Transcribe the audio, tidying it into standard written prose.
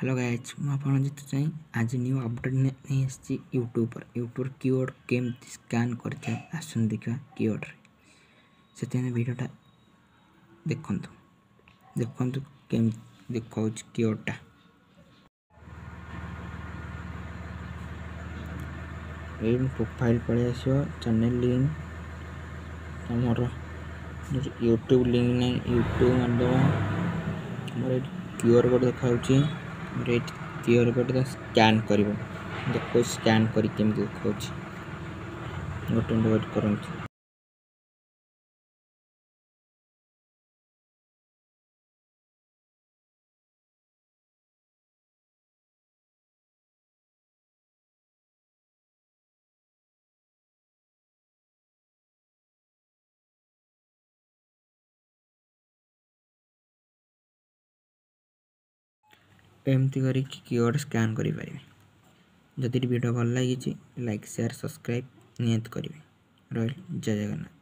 Hello guys मुझे जीत चाहिए आज न्यू अपडेट नहीं आसी यूट्यूब कीवर्ड केमती स्कैन कर आसन देखा कीवर्ड से वीडियोटा देखु देखु केम देखा कीवर्डटा प्रोफाइल पड़े आस चैनल लिंक तुम यूट्यूब लिंक नहीं यूट्यूब मारदे क्यूआर कोड देखा क्यूआर कोड स्कैन कर देखो स्कैन कर देखा गोटे वेट कर एमती कर कीवर्ड स्कैन करें जदि वीडियो भल लगी लाइक शेयर सब्सक्राइब नियत करेंगे रही जय जगन्नाथ।